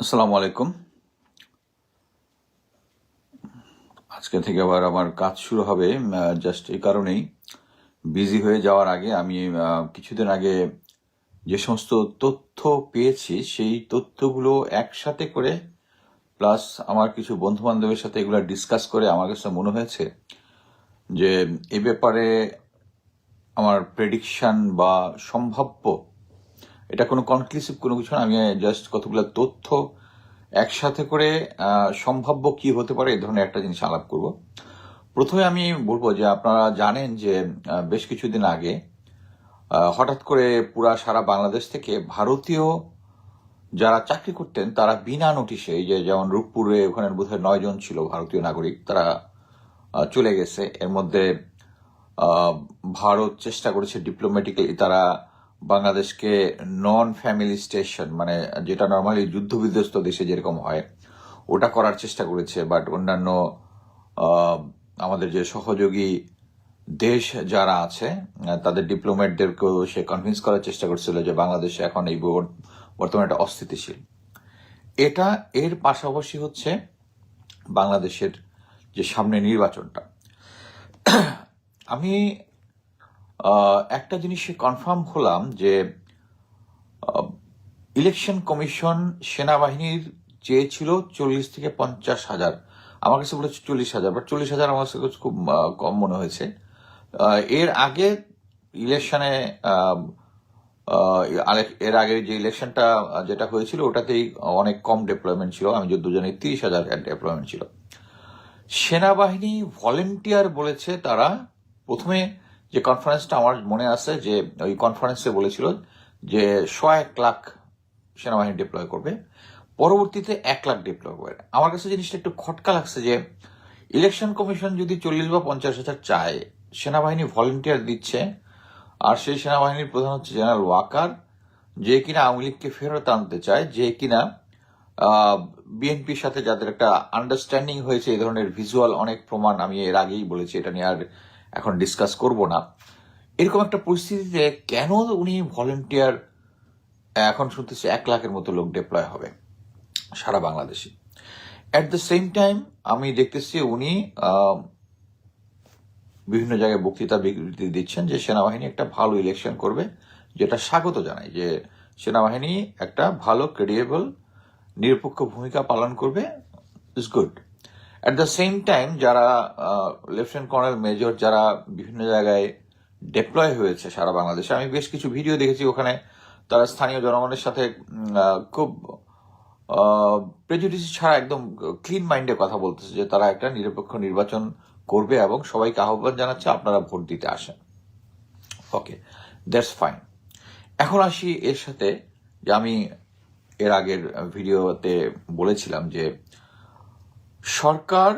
আসসালামু আলাইকুম। আজকে থেকে আবার আমার কাজ শুরু হবে। জাস্ট এই কারণেই বিজি হয়ে যাওয়ার আগে আমি কিছুদিন আগে যে সমস্ত তথ্য পেয়েছি সেই তথ্যগুলো একসাথে করে প্লাস আমার কিছু বন্ধু বান্ধবের সাথে এগুলো ডিসকাস করে আমার কাছে মনে হয়েছে যে এ ব্যাপারে আমার প্রেডিকশন বা সম্ভাব্য, এটা কোনো কনক্লুসিভ কোনো কিছু না, আমি জাস্ট কতগুলো তথ্য একসাথে করে সম্ভাব্য কি হতে পারে এই ধরনের একটা জিনিস আলাপ করব। প্রথমে আমি বলবো যে আপনারা জানেন যে বেশ কিছুদিন আগে হঠাৎ করে পুরা সারা বাংলাদেশ থেকে ভারতীয় যারা চাকরি করতেন তারা বিনা নোটিশে, এই যে যেমন রূপপুরে ওখানে বোধহয় 9 জন ছিল ভারতীয় নাগরিক, তারা চলে গেছে। এর মধ্যে ভারত চেষ্টা করেছে ডিপ্লোম্যাটিক্যালি, তারা বাংলাদেশকে নন ফ্যামিলি স্টেশন, মানে যেটা নর্মালি যুদ্ধ বিধ্বস্ত দেশে যেরকম হয় ওটা করার চেষ্টা করেছে। বাট অন্যান্য আমাদের যে সহযোগী দেশ যারা আছে তাদের ডিপ্লোম্যাটদেরকেও সে কনভিন্স করার চেষ্টা করছিল যে বাংলাদেশে এখন এই বর্তমানে একটা অস্থিতিশীল। এটা এর পাশাপাশি হচ্ছে বাংলাদেশের যে সামনে নির্বাচনটা। আমি একটা জিনিসে কনফার্ম হলাম যে ইলেকশন কমিশন সেনাবাহিনীর চেয়েছিল 40,000 থেকে 50,000, আমার কাছে বলেছে 40,000, বাট 40,000 আমার কাছে খুব কম মনে হয়েছে। এর আগে ইলেকশনে এর আগে যে ইলেকশনটা যেটা হয়েছিল ওটাতেই অনেক কম ডেপ্লয়মেন্ট ছিল, আমি যত জানি 30,000 ডেপ্লয়মেন্ট ছিল। সেনাবাহিনী ভলেন্টিয়ার বলেছে তারা, প্রথমে যে কনফারেন্সটা আমার মনে আছে যে ওই কনফারেন্সে বলেছিল যে 1,00,000 সেনাবাহিনী ডিপ্লয় করবে, পরবর্তীতে 1,00,000 ডিপ্লয় করবে। আমার কাছে জিনিসটা একটু খটকা লাগছে যে ইলেকশন কমিশন যদি 40 বা 50,000 চায়, সেনাবাহিনী ভলেন্টিয়ার দিচ্ছে, আর সেই সেনাবাহিনীর প্রধান হচ্ছে জেনারেল ওয়াকার, যে কিনা আওয়ামী লীগকে ফেরত আনতে চায়, যে কিনা বিএনপির সাথে যাদের একটা আন্ডারস্ট্যান্ডিং হয়েছে, এই ধরনের ভিজুয়াল অনেক প্রমাণ আমি এর আগেই বলেছি, এটা নিয়ে আর এখন ডিসকাস করব না। এরকম একটা পরিস্থিতিতে কেন উনি ভলেন্টিয়ার, এখন শুনতেছি 1,00,000-এর মতো লোক ডিপ্লয় হবে সারা বাংলাদেশে। অ্যাট দ্য সেম টাইম আমি দেখতেছি উনি বিভিন্ন জায়গায় বক্তৃতা বিবৃতি দিচ্ছেন যে সেনাবাহিনী একটা ভালো ইলেকশন করবে, যেটা স্বাগত জানায়, যে সেনাবাহিনী একটা ভালো ক্রেডিবল নিরপেক্ষ ভূমিকা পালন করবে, is good. At the same time যারা লেফটেন্যান্ট কর্নেল মেজর যারা বিভিন্ন জায়গায় ডেপ্লয় হয়েছে সারা বাংলাদেশে, আমি বেশ কিছু ভিডিও দেখেছি, ওখানে তারা স্থানীয় জনগণের সাথে খুব প্রেজুডিস ছাড়া একদম ক্লিন মাইন্ডে কথা বলতেছে যে তারা একটা নিরপেক্ষ নির্বাচন করবে এবং সবাইকে আহ্বান জানাচ্ছে আপনারা ভোট দিতে আসেন। ওকে, দ্যাটস ফাইন। এখন আসি এর সাথে যে আমি এর আগের ভিডিওতে বলেছিলাম যে সরকার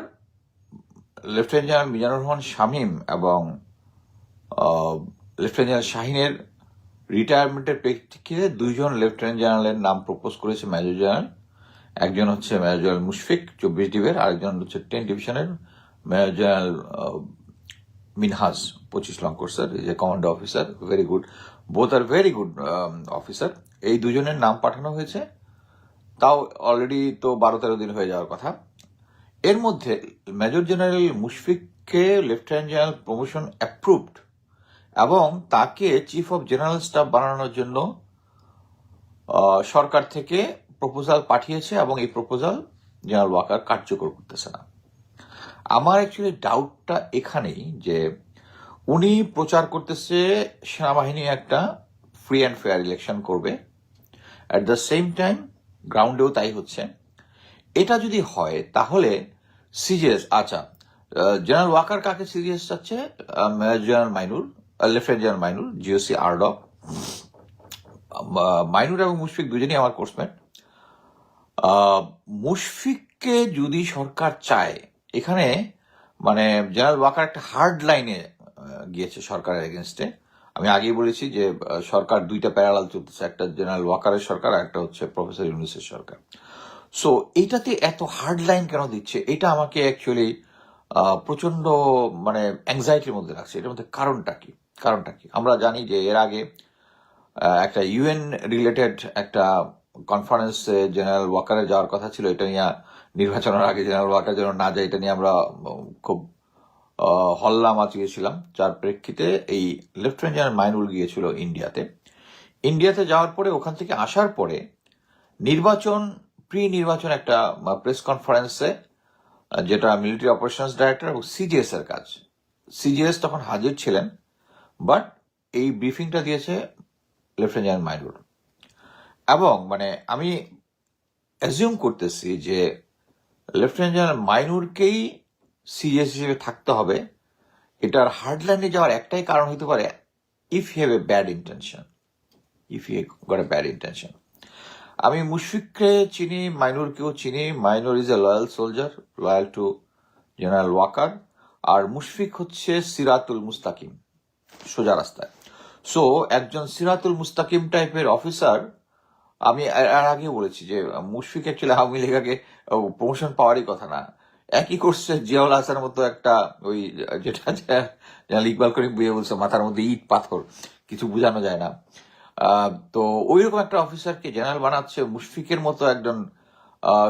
লেফটেন্যান্ট জেনারেল মিজানুর রহমান শামীম এবং লেফটেন্যান্ট জেনারেল শাহিনের রিটায়ারমেন্টের প্রেক্ষিতে 2 জন লেফটেন্যান্ট জেনারেলের নাম প্রপোজ করেছে মেজর জেনারেল। একজন হচ্ছে মেজর জেনারেল মুশফিক 24 ডিভির, আরেকজন হচ্ছে 10 ডিভিশনের মেজর জেনারেল মিনহাজ 25 লং কোর্সের যে commando officer, very good, both are very good officer. এই 2জনের নাম পাঠানো হয়েছে, তাও অলরেডি তো 12-13 দিন হয়ে যাওয়ার কথা। এর মধ্যে মেজর জেনারেল মুশফিককে লেফটেন্যান্ট জেনারেল প্রমোশন অ্যাপ্রুভড এবং তাকে চিফ অফ জেনারেল স্টাফ বানানোর জন্য সরকার থেকে প্রপোজাল পাঠিয়েছে এবং এই প্রপোজাল জেনারেল ওয়াকার কার্যকর করতেছে না। আমার অ্যাকচুয়ালি ডাউটটা এখানেই যে উনি প্রচার করতেছে সেনাবাহিনী একটা ফ্রি অ্যান্ড ফেয়ার ইলেকশন করবে, অ্যাট দ্য সেম টাইম গ্রাউন্ডেও তাই হচ্ছে। এটা যদি হয় তাহলে সিজিএস, আচ্ছা, জেনারেল ওয়াকার কাকে সিজিএস চাচ্ছে? Major general Mainur, lieutenant general Mainur, GOC ARTDOC. Mainur এবং মুশফিক দুজনেই আমার কোর্সমেট। মুশফিককে যদি সরকার চায়, এখানে মানে জেনারেল ওয়াকার একটা হার্ড লাইনে গিয়েছে সরকারের এগেনস্টে। আমি আগেই বলেছি যে সরকার 2টা প্যারালাল চলতেছে, একটা জেনারেল ওয়াকারের সরকার, একটা হচ্ছে প্রফেসর ইউনূসের সরকার। সো এইটাতে এত হার্ড লাইন কেন দিচ্ছে, এটা আমাকে অ্যাকচুয়ালি প্রচন্ড মানে অ্যাংজাইটির মধ্যে রাখছে। এটার মধ্যে কারণটা কি? আমরা জানি যে এর আগে একটা ইউএন রিলেটেড একটা কনফারেন্সে জেনারেল ওয়াকারের যাওয়ার কথা ছিল, এটা নিয়ে নির্বাচনের আগে জেনারেল ওয়াকার যেন না যায়, এটা নিয়ে আমরা খুব হল্লা মাচিয়েছিলাম। যার প্রেক্ষিতে এই লেফটেন্যান্ট জেনারেল মাইনুল গিয়েছিল ইন্ডিয়াতে যাওয়ার পরে ওখান থেকে আসার পরে প্রি নির্বাচন একটা প্রেস কনফারেন্সে, যেটা মিলিটারি অপারেশনস ডাইরেক্টর এবং সিজিএস এর কাজ, সিজিএস তখন হাজির ছিলেন, বাট এই ব্রিফিংটা দিয়েছে লেফটেন্যান্ট জেনারেল মাইনুল। এবং আমি অ্যাজিউম করতেছি যে লেফটেন্যান্ট জেনারেল মাইনুরকেই সিজিএস হিসেবে থাকতে হবে। এটার হার্ডলাইনে যাওয়ার একটাই কারণ হতে পারে, if you have a bad intention, আমি মুশফিককে চিনি, মাইনুরকেও চিনি। Mainur is a loyal soldier, loyal to general Waker, আর মুশফিক হচ্ছে সিরাতুল মুস্তাকিম, সোজা রাস্তায়। সো একজন সিরাতুল মুস্তাকিম টাইপের অফিসার, আমি এর আগে বলেছি যে মুশফিক অ্যাকচুয়ালি আওয়ামী লীগ আগে প্রমোশন পাওয়ারই কথা না, একই করছে জিয়াউল হাসানের মতো একটা, ওই যেটা জেনারেল ইকবাল করিম বুঝে বলছে মাথার মধ্যে ইট পাথর, কিছু বোঝানো যায় না। তো ওইরকম একটা অফিসারকে জেনারেল বানাচ্ছে। মুশফিকের মতো একজন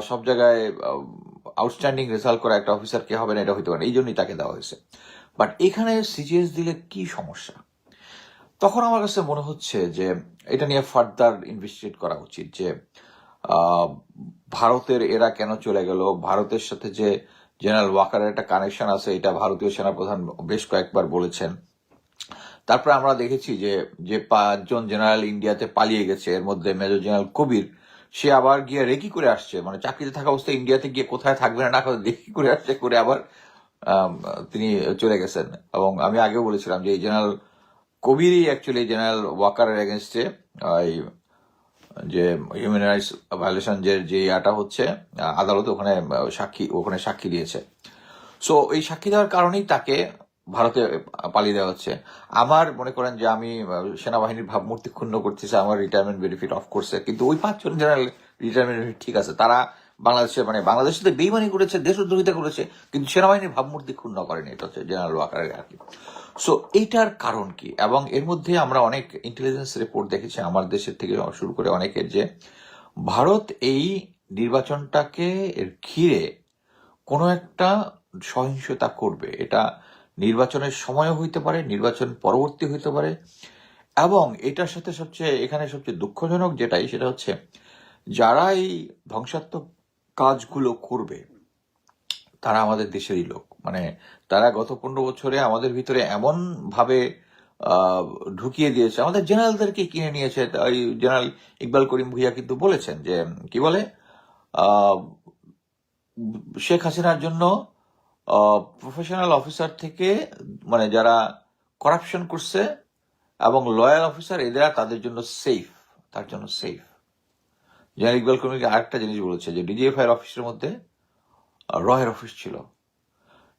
সব জায়গায় আউটস্ট্যান্ডিং রেজাল্ট করা একটা অফিসার কে হবে না, এটা হইতে পারে, এই জন্যই তাকে দেওয়া হয়েছে। বাট এখানে সিজিএস দিলে কি সমস্যা? তখন আমার কাছে মনে হচ্ছে যে এটা নিয়ে ফার্দার ইনভেস্টিগেট করা উচিত, যে ভারতের এরা কেন চলে গেল, ভারতের সাথে যে জেনারেল ওয়াকারের একটা কানেকশন আছে, এটা ভারতীয় সেনাপ্রধান বেশ কয়েকবার বলেছেন। তারপরে আমরা দেখেছি যে 5 জন জেনারেল ইন্ডিয়াতে পালিয়ে গেছে, এর মধ্যে মেজর জেনারেল কবির, সে আবার গিয়ে রেকি করে আসছে, চাকরিতে থাকা অবস্থায় ইন্ডিয়াতে গিয়ে কোথায় থাকবে না রেকি করে আসছে, করে আবার তিনি চলে গেছেন। এবং আমি আগেও বলেছিলাম যে এই জেনারেল কবিরই অ্যাকচুয়ালি জেনারেল ওয়াকারের এগেনস্টে যে হিউম্যান রাইটস ভায়োলেশন যে ইয়াটা হচ্ছে আদালতে, ওখানে সাক্ষী দিয়েছে। সো এই সাক্ষী দেওয়ার কারণেই তাকে ভারতে পালিয়ে দেওয়া হচ্ছে। আমার মনে করেন যে আমি সেনাবাহিনীর ভাবমূর্তি ক্ষুণ্ণ করতেছে, আমার রিটায়ারমেন্ট বেনিফিট অফ করছে, কিন্তু ওই 5 জন জেনারেল রিটায়ারমেন্ট বেনিফিট ঠিক আছে, তারা বাংলাদেশের সাথে বেইমানি করেছে, দেশদ্রোহিতা করেছে, কিন্তু সেনাবাহিনীর ভাবমূর্তি ক্ষুণ্ণ করেনি। এটা হচ্ছে জেনারেল ওয়াকারের আর কি। সো এইটার কারণ কি? এবং এর মধ্যে আমরা অনেক ইন্টেলিজেন্স রিপোর্ট দেখেছি আমার দেশের থেকে শুরু করে অনেকের, যে ভারত এই নির্বাচনটাকে ঘিরে কোনো একটা সহিংসতা করবে। এটা নির্বাচনের সময় হইতে পারে, নির্বাচন পরবর্তী হইতে পারে। এবং এটার সাথে এখানে সবচেয়ে দুঃখজনক যেটাই, সেটা হচ্ছে যারা এই ধ্বংসাত্মক কাজগুলো করবে তারা আমাদের দেশেরই লোক। তারা গত 15 বছরে আমাদের ভিতরে এমন ভাবে ঢুকিয়ে দিয়েছে, আমাদের জেনারেলদেরকে কিনে নিয়েছে। জেনারেল ইকবাল করিম ভুইয়া কিন্তু বলেছেন যে কি বলে, শেখ হাসিনার জন্য প্রফেশনাল অফিসার থেকে যারা করাপশন করছে এবং লয়াল অফিসার, এরা তাদের জন্য সেফ, তার জন্য সেফ। জেনারেল ইকবাল করিম আরেকটা জিনিস বলেছে যে ডিজিএফআই এর অফিসের মধ্যে রয়ের অফিস ছিল,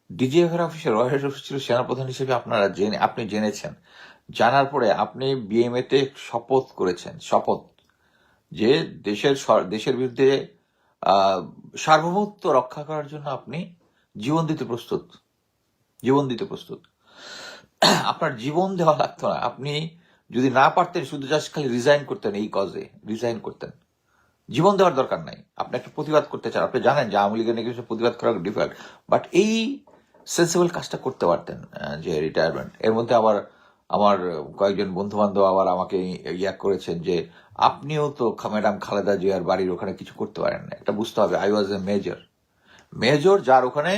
ডিজিএফআই এর অফিসে রয়ের অফিস ছিল সেনাপ্রধান হিসেবে আপনি জেনেছেন। জানার পরে আপনি বিএমএ তে শপথ করেছেন, যে দেশের বিরুদ্ধে সার্বভৌমত্ব রক্ষা করার জন্য আপনি জীবন দিতে প্রস্তুত। আপনার জীবন দেওয়া লাগতো না, আপনি যদি না পারতেন শুধু জাস্ট খালি রিজাইন করতেন, এই কজে রিজাইন করতেন, জীবন দেওয়ার দরকার নাই। আপনি একটা প্রতিবাদ করতে চান, আপনি জানেন যে আওয়ামী লীগের নিয়ে প্রতিবাদ করা ডিফিকাল্ট, বাট এই সেন্সিবল কাজটা করতে পারতেন, যে রিটায়ারমেন্ট। এর মধ্যে আবার আমার কয়েকজন বন্ধু বান্ধব আবার আমাকে করেছেন যে আপনিও তো ম্যাডাম খালেদা জিয়ার বাড়ির ওখানে কিছু করতে পারেন না। একটা বুঝতে হবে, আই ওয়াজ এ মেজর, যার ওখানে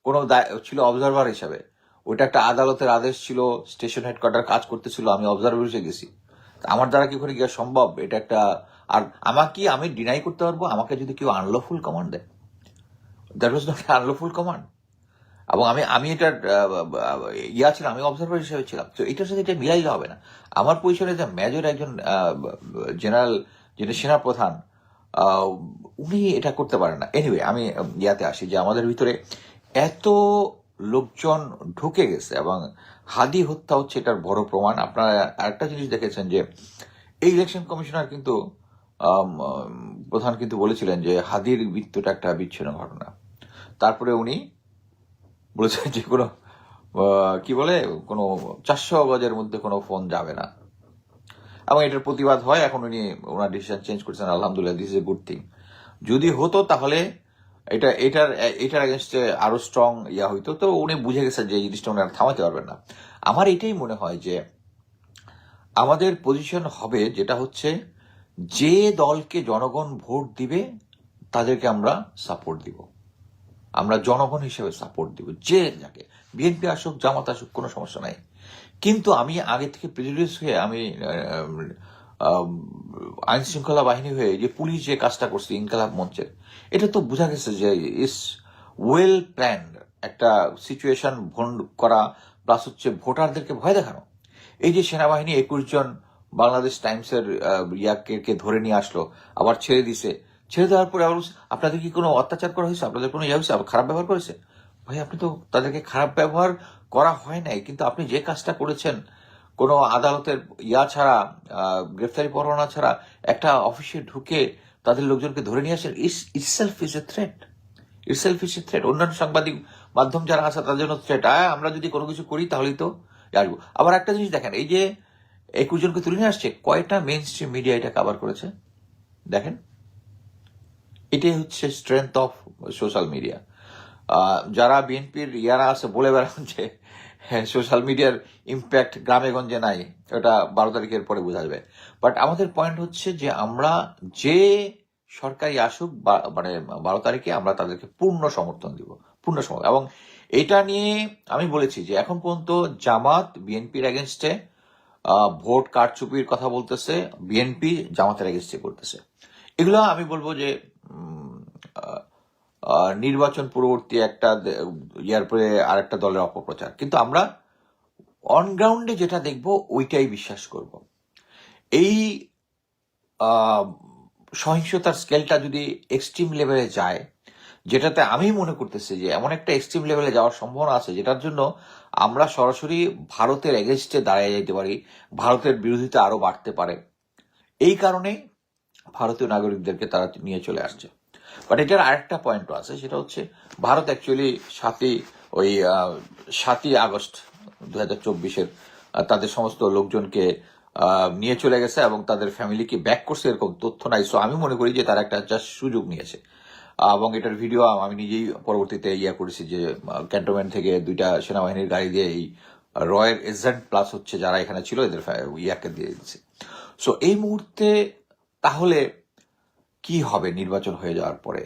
কোনো ছিল অবজারভার হিসাবে। ওইটা একটা আদালতের আদেশ ছিল, স্টেশন হেডকোয়ার্টার কাজ করতেছিল, আমি অবজারভার হিসেবে গেছি। আমার দ্বারা কি ওখানে গিয়ে সম্ভব? এটা একটা, আর আমি ডিনাই করতে পারবো আমাকে যদি কেউ আনলফুল কমান্ড দেয়? That was not unlawful command. এবং আমি এটার ছিলাম, আমি অবজারভার হিসেবে ছিলাম। তো এটার সাথে এটা মিলাইলে হবে না। আমার পরিচয় যে মেজর একজন জেনারেল, যিনি সেনাপ্রধান, উনি এটা করতে পারেন না। এনিওয়ে, আমি আসি যে আমাদের ভিতরে এত লোকজন ঢুকে গেছে এবং হাদি হত্যা হচ্ছে এটার বড় প্রমাণ। আপনারা আরেকটা জিনিস দেখেছেন যে এই ইলেকশন কমিশনার কিন্তু প্রধান কিন্তু বলেছিলেন যে হাদির মৃত্যুটা একটা বিচ্ছিন্ন ঘটনা। তারপরে উনি বলেছেন যে কোনো কোনো 400 গজের মধ্যে কোনো ফোন যাবে না। এবং এটার প্রতিবাদ হয়। এখন উনি ওনার ডিসিশন চেঞ্জ করেছেন, আলহামদুলিল্লাহ, this is a good thing. যদি হতো তাহলে এটার এগেনস্টে আরো স্ট্রং হইতো। তো উনি বুঝে গেছেন যে এই জিনিসটা উনি আর থামাতে পারবেন না। আমার এটাই মনে হয় যে আমাদের পজিশন হবে যেটা হচ্ছে, যে দলকে জনগণ ভোট দিবে তাদেরকে আমরা সাপোর্ট দিব, আমরা জনগণ হিসেবে সাপোর্ট দিব, যে যাকে, বিএনপি আসুক জামাত আসুক কোনো সমস্যা নাই। কিন্তু আমি আগে থেকে প্রেজুডিস হয়ে আমি আইন শৃঙ্খলা বাহিনী হয়ে যে পুলিশ যে কাজটা করছে ইনকালাব মঞ্চের, এটা তো বোঝা গেছে যে ইস ওয়েল প্ল্যান্ড একটা সিচুয়েশন করা, প্লাস হচ্ছে ভোটারদেরকে ভয় দেখানো। এই যে সেনাবাহিনী 21 জন বাংলাদেশ টাইমসের ইয়াকে ধরে নিয়ে আসলো, আবার ছেড়ে দিছে, ছেড়ে দেওয়ার পরে আবার আপনাদের কি কোনো অত্যাচার করা হয়েছে, আপনাদের কোনো হয়েছে, আবার খারাপ ব্যবহার করেছে? ভাই, আপনি তো তাদেরকে খারাপ ব্যবহার করা হয় নাই, কিন্তু আপনি যে কাজটা করেছেন কোনো আদালতের ছাড়া, গ্রেফতারি পরোয়ানা ছাড়া একটা অফিসে ঢুকে তাদের লোকজনকে ধরে নিয়ে আসেন, itself is a threat, itself is a threat. অন্যান্য সাংবাদিক মাধ্যম যারা আছে তাদের জন্য থ্রেট। আমরা যদি কোনো কিছু করি তাহলেই তো আসবো। আবার একটা জিনিস দেখেন, এই যে 21 জনকে তুলে নিয়ে আসছে, কয়টা মেইন স্ট্রিম মিডিয়া এটা কভার করেছে দেখেন। এটাই হচ্ছে স্ট্রেংথ অফ সোশ্যাল মিডিয়া। যারা বিএনপির আছে বলে বেড়ান যে সোশ্যাল মিডিয়ার ইম্প্যাক্ট গ্রামে গঞ্জে নাই, ওটা 12 তারিখের পরে বোঝা যাবে। বাট আমাদের পয়েন্ট হচ্ছে যে আমরা যে সরকারি আসুক মানে 12 তারিখে আমরা তাদেরকে পূর্ণ সমর্থন দিব, পূর্ণ সমর্থন। এবং এটা নিয়ে আমি বলেছি যে এখন পর্যন্ত জামাত বিএনপির এগেনস্টে ভোট কারচুপির কথা বলতেছে, বিএনপি জামাতের এগেনস্টে করতেছে। এগুলো আমি বলবো যে নির্বাচন পূর্ববর্তী একটা ইয়ার পরে আর একটা দলের অপপ্রচার। কিন্তু আমরা অন গ্রাউন্ডে যেটা দেখব ওইটাই বিশ্বাস করব। এই সহিংসতার স্কেলটা যদি এক্সট্রিম লেভেলে যায়, যেটাতে আমি মনে করতেছি যে এমন একটা এক্সট্রিম লেভেলে যাওয়ার সম্ভাবনা আছে, যেটার জন্য আমরা সরাসরি ভারতের এগেনস্টে দাঁড়িয়ে যেতে পারি, ভারতের বিরোধিতা আরো বাড়তে পারে। এই কারণে ভারতীয় নাগরিকদেরকে তারা নিয়ে চলে আসছে। বাট এটার আরেকটা পয়েন্টও আছে, সেটা হচ্ছে ভারত অ্যাকচুয়ালি 7ই আগস্ট 2024 তাদের সমস্ত লোকজনকে নিয়ে চলে গেছে এবং তাদের ফ্যামিলিকে ব্যাক করছে, এরকম তথ্য নাই। সো আমি মনে করি যে তারা একটা জাস্ট সুযোগ নিয়েছে। এবং এটার ভিডিও আমি নিজেই পরবর্তীতে করেছি যে ক্যান্টনমেন্ট থেকে 2টা সেনাবাহিনীর গাড়ি দিয়ে এই রয়ের এজেন্ট প্লাস হচ্ছে যারা এখানে ছিল এদের ইয়াকে দিয়ে দিচ্ছে। সো এই মুহূর্তে তাহলে কি হবে নির্বাচন হয়ে যাওয়ার পরে?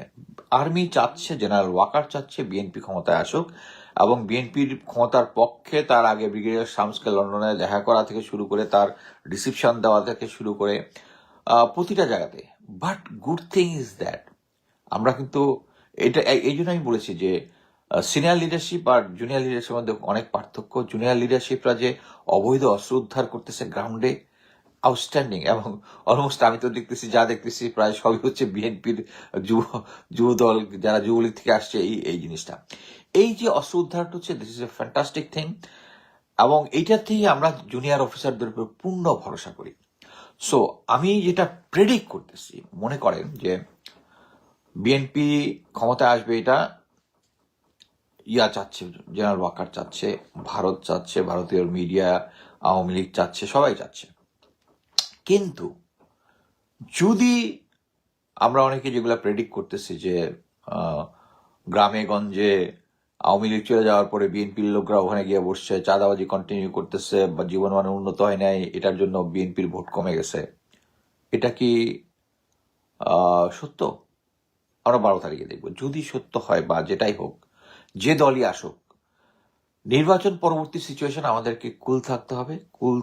আর্মি চাচ্ছে, জেনারেল ওয়াকার চাচ্ছে বিএনপি ক্ষমতায় আসুক, এবং বিএনপির ক্ষমতার পক্ষে তার আগে ব্রিগেডিয়ার শামসকে লন্ডনে দেখা করা থেকে শুরু করে তার রিসিপশন দেওয়া থেকে শুরু করে প্রতিটা জায়গাতে। But good thing is that আমরা কিন্তু এটা এই জন্য আমি বলেছি যে সিনিয়র লিডারশিপ আর জুনিয়র লিডারশিপের মধ্যে অনেক পার্থক্য। জুনিয়র লিডারশিপরা যে অবৈধ অস্ত্র উদ্ধার করতেছে গ্রাউন্ডে, আউটস্ট্যান্ডিং। এবং অলমোস্ট আমি তো দেখতেছি প্রায় সবই হচ্ছে বিএনপির যুব দল, যারা যুবলীগ থেকে আসছে। এই জিনিসটা, এই যে অস্ত্র উদ্ধারটা হচ্ছে, this is a fantastic thing. এবং এইটার থেকে আমরা জুনিয়র অফিসারদের উপর পূর্ণ ভরসা করি। সো আমি যেটা প্রেডিক্ট করতেছি, মনে করেন যে বিএনপি ক্ষমতায় আসবে, এটা চাচ্ছে, জেনারেল ওয়াকার চাচ্ছে, ভারত চাচ্ছে, ভারতীয় মিডিয়া, আওয়ামী লীগ চাচ্ছে, সবাই চাচ্ছে। কিন্তু যদি আমরা অনেকে যেগুলো প্রেডিক্ট করতেছি যে গ্রামে গঞ্জে আওয়ামী লীগ চলে যাওয়ার পরে বিএনপির লোকরা ওখানে গিয়ে বসছে, চাঁদাবাজি কন্টিনিউ করতেছে, বা জীবনমান উন্নত হয় নাই, এটার জন্য বিএনপির ভোট কমে গেছে, এটা কি সত্য? আমরা 12 তারিখে দেখবো। যদি সত্য হয় বা যেটাই হোক, যে দলই আসুক, নির্বাচন পরবর্তী সিচুয়েশন আমাদেরকে কুল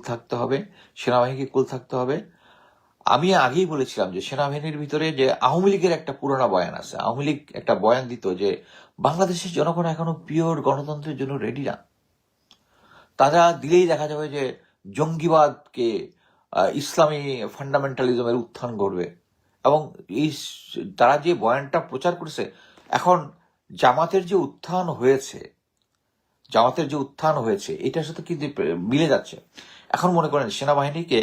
থাকতে হবে, সেনাবাহিনীকে কুল থাকতে হবে। আমি আগেই বলেছিলাম যে সেনাবাহিনীর ভিতরে যে আওয়ামী লীগের একটা পুরোনো বয়ান আছে, আওয়ামী লীগ একটা বয়ান দিত যে বাংলাদেশের জনগণ এখনো পিওর গণতন্ত্রের জন্য রেডি না। তারা দিলেই দেখা যাবে যে জঙ্গিবাদকে, ইসলামী ফান্ডামেন্টালিজমের উত্থান ঘটবে। এবং এই তারা যে বয়ানটা প্রচার করেছে, এখন জামাতের যে উত্থান হয়েছে এটার সাথে কিন্তু মিলে যাচ্ছে। এখন মনে করেন সেনাবাহিনীকে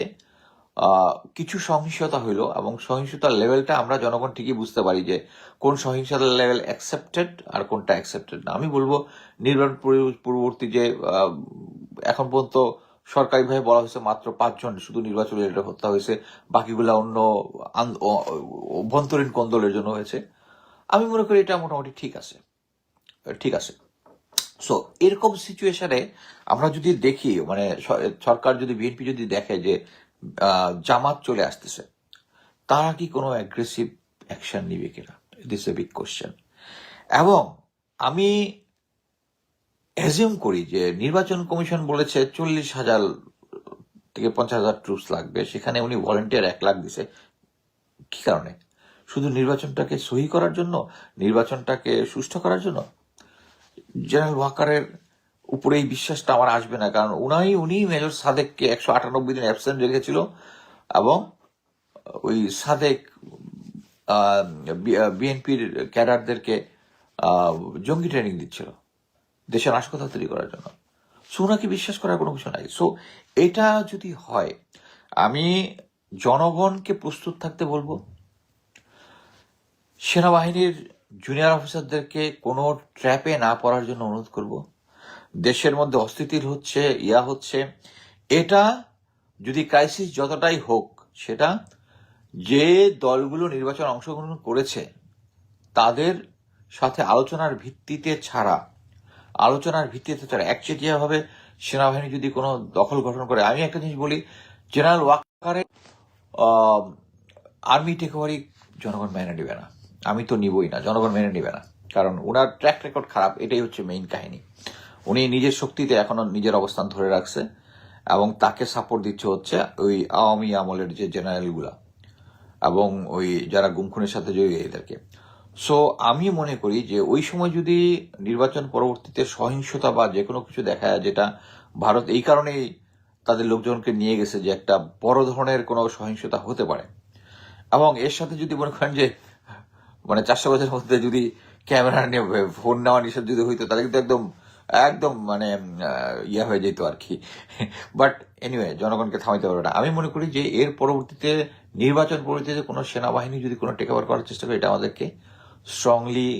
কিছু সহিংসতা হইলো, এবং সহিংসতার লেভেলটা আমরা জনগণ ঠিকই বুঝতে পারি যে কোন সহিংসতার লেভেল অ্যাকসেপ্টেড আর কোনটা অ্যাকসেপ্টেড না। আমি বলবো নির্বাচন পূর্ববর্তী যে এখন পর্যন্ত সরকারিভাবে বলা হয়েছে মাত্র 5 জন শুধু নির্বাচন রিলেটেড হত্যা হয়েছে, বাকিগুলা অন্য অভ্যন্তরীণ কোন্দলের জন্য হয়েছে। আমি মনে করি এটা মোটামুটি ঠিক আছে। সো এরকম সিচুয়েশনে আমরা যদি দেখি, মানে সরকার যদি, বিএনপি যদি দেখে যে জামাত চলে আসতেছে, তারা কি কোনো অ্যাগ্রেসিভ অ্যাকশন নিবে কিনা, দিস এ বিগ কোশ্চেন। এবং আমি অ্যাজিউম করি যে নির্বাচন কমিশন বলেছে 40,000 থেকে 50,000 ট্রুপস লাগবে, সেখানে উনি ভলেন্টিয়ার 1 লাখ দিছে। কি কারণে? শুধু নির্বাচনটাকে সহি করার জন্য, নির্বাচনটাকে সুষ্ঠু করার জন্য? জেনারেল ওয়াকারের উপরে এই বিশ্বাসটা আমার আসবে না, কারণ উনি মেজর সাদেককে 198 দিন অ্যাবসেন্ট রেখেছিল, এবং ওই সাদেক বিএনপির ক্যাডারদেরকে জঙ্গি ট্রেনিং দিচ্ছিল দেশের নাশকতা তৈরি করার জন্য। সো ওনাকে বিশ্বাস করার কোনো কিছু নাই। সো এটা যদি হয়, আমি জনগণকে প্রস্তুত থাকতে বলবো। সেনাবাহিনীর জুনিয়র অফিসারদেরকে কোনো ট্র্যাপে না পড়ার জন্য অনুরোধ করব। দেশের মধ্যে অস্থিতির হচ্ছে, এটা যদি ক্রাইসিস যতটাই হোক, সেটা যে দলগুলো নির্বাচন অংশগ্রহণ করেছে তাদের সাথে আলোচনার ভিত্তিতে ছাড়া একচেটিয়াভাবে সেনাবাহিনী যদি কোনো দখল গঠন করে, আমি একটা জিনিস বলি, জেনারেল ওয়াকারের আর্মি টেক ওভারই জনগণ মেনে নেবে না। আমি তো নিবই না, জনগণ মেনে নেবে না, কারণ ওনার ট্র্যাক রেকর্ড খারাপ, এটাই হচ্ছে মেইন কাহিনী। উনি নিজের শক্তিতে এখনো নিজের অবস্থান ধরে রাখছে, এবং তাকে সাপোর্ট দিচ্ছে হচ্ছে ওই আওয়ামী আমলের যে জেনারেলগুলা এবং ওই যারা গুমখুনের সাথে জড়িত এদেরকে। সো আমি মনে করি যে ওই সময় যদি নির্বাচন পরবর্তীতে সহিংসতা বা যে কোনো কিছু দেখা যায়, যেটা ভারত এই কারণেই তাদের লোকজনকে নিয়ে গেছে যে একটা বড় ধরনের কোনো সহিংসতা হতে পারে, এবং এর সাথে যদি মনে করেন যে মানে 400 বছরের মধ্যে যদি ক্যামেরা নিয়ে ফোন নেওয়া নিষেধ যদি হইতো, তাহলে কিন্তু একদম মানে ইয়া হয়ে যেত আর কি। বাট এনিওয়ে, জনগণকে থামাইতে পারবে না। আমি মনে করি যে এর পরবর্তীতে নির্বাচন পরবর্তীতে কোনো সেনাবাহিনী যদি কোনো টেক ওভার করার চেষ্টা করে, এটা আমাদেরকে স্ট্রংলি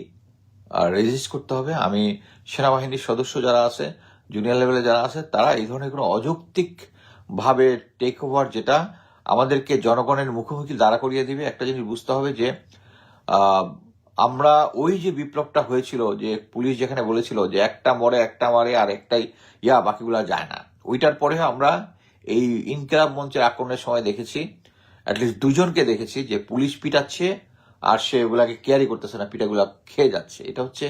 রেজিস্ট করতে হবে। আমি সেনাবাহিনীর সদস্য যারা আছে, জুনিয়র লেভেলে যারা আছে, তারা এই ধরনের কোনো অযৌক্তিক ভাবে টেক ওভার, যেটা আমাদেরকে জনগণের মুখোমুখি দাঁড়া করিয়ে দিবে। একটা জিনিস বুঝতে হবে যে আমরা ওই যে বিপ্লবটা হয়েছিল, যে পুলিশ যেখানে বলেছিল যে একটা মারে আর একটাই বাকিগুলা যায় না, ওইটার পরে আমরা এই ইনকিলাব মঞ্চের আক্রমণের সময় দেখেছি, অ্যাটলিস্ট 2 জনকে দেখেছি যে পুলিশ পিটাচ্ছে আর সে ওগুলাকে কেয়ারই করতেছে না, পিটাগুলা খেয়ে যাচ্ছে। এটা হচ্ছে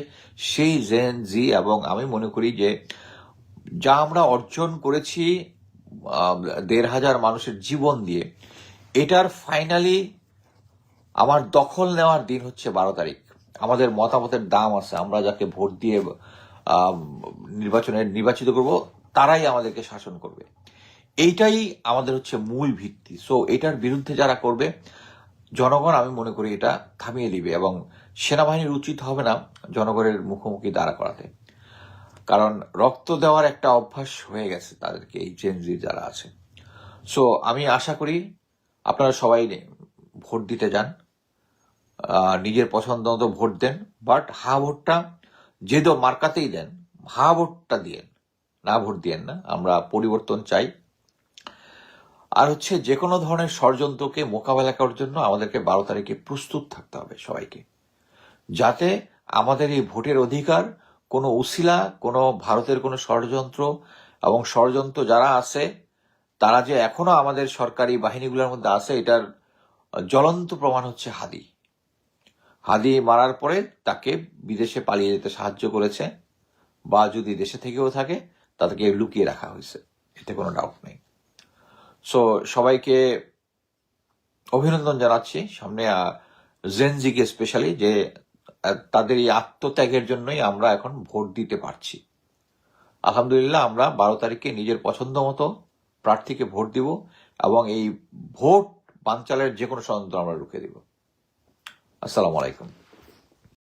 সেই জেন জি। এবং আমি মনে করি যে যা আমরা অর্জন করেছি 1,500 মানুষের জীবন দিয়ে, এটার ফাইনালি আমার দখল নেওয়ার দিন হচ্ছে 12 তারিখ। আমাদের মতামতের দাম আছে, আমরা যাকে ভোট দিয়ে নির্বাচিত করব, তারাই আমাদেরকে শাসন করবে। এইটাই আমাদের হচ্ছে মূল ভিত্তি। সো এটার বিরুদ্ধে যারা করবে, জনগণ আমি মনে করি এটা থামিয়ে দিবে, এবং সেনাবাহিনীর উচিত হবে না জনগণের মুখোমুখি দাঁড়া করাতে, কারণ রক্ত দেওয়ার একটা অভ্যাস হয়ে গেছে তাদেরকে, এই জেনজি যারা আছে। সো আমি আশা করি আপনারা সবাই ভোট দিতে যান, নিজের পছন্দ মতো ভোট দেন, বাট হা ভোটটা যে মার্কাতেই দেন, হা ভোটটা দিয়েন, না ভোট দিয়েন না। আমরা পরিবর্তন চাই। আর হচ্ছে যে কোনো ধরনের ষড়যন্ত্রকে মোকাবেলা করার জন্য আমাদেরকে 12 তারিখে প্রস্তুত থাকতে হবে সবাইকে, যাতে আমাদের এই ভোটের অধিকার কোনো উসিলা, কোনো ভারতের কোনো ষড়যন্ত্র, এবং ষড়যন্ত্র যারা আছে তারা যে এখনো আমাদের সরকারি বাহিনীগুলোর মধ্যে আছে, এটার জ্বলন্ত প্রমাণ হচ্ছে হাদি মারার পরে তাকে বিদেশে পালিয়ে যেতে সাহায্য করেছে, বা যদি দেশে থেকেও থাকে তাদেরকে লুকিয়ে রাখা হয়েছে, এতে কোনো ডাউট নেই। সো সবাইকে অভিনন্দন জানাচ্ছি, সামনে জেনজিকে স্পেশালি, যে তাদের এই আত্মত্যাগের জন্যই আমরা এখন ভোট দিতে পারছি। আলহামদুলিল্লাহ, আমরা 12 তারিখে নিজের পছন্দ মতো প্রার্থীকে ভোট দিব, এবং এই ভোট বানচালের যে কোনো ষড়যন্ত্র আমরা রুখে দিব। আসসালামু আলাইকুম।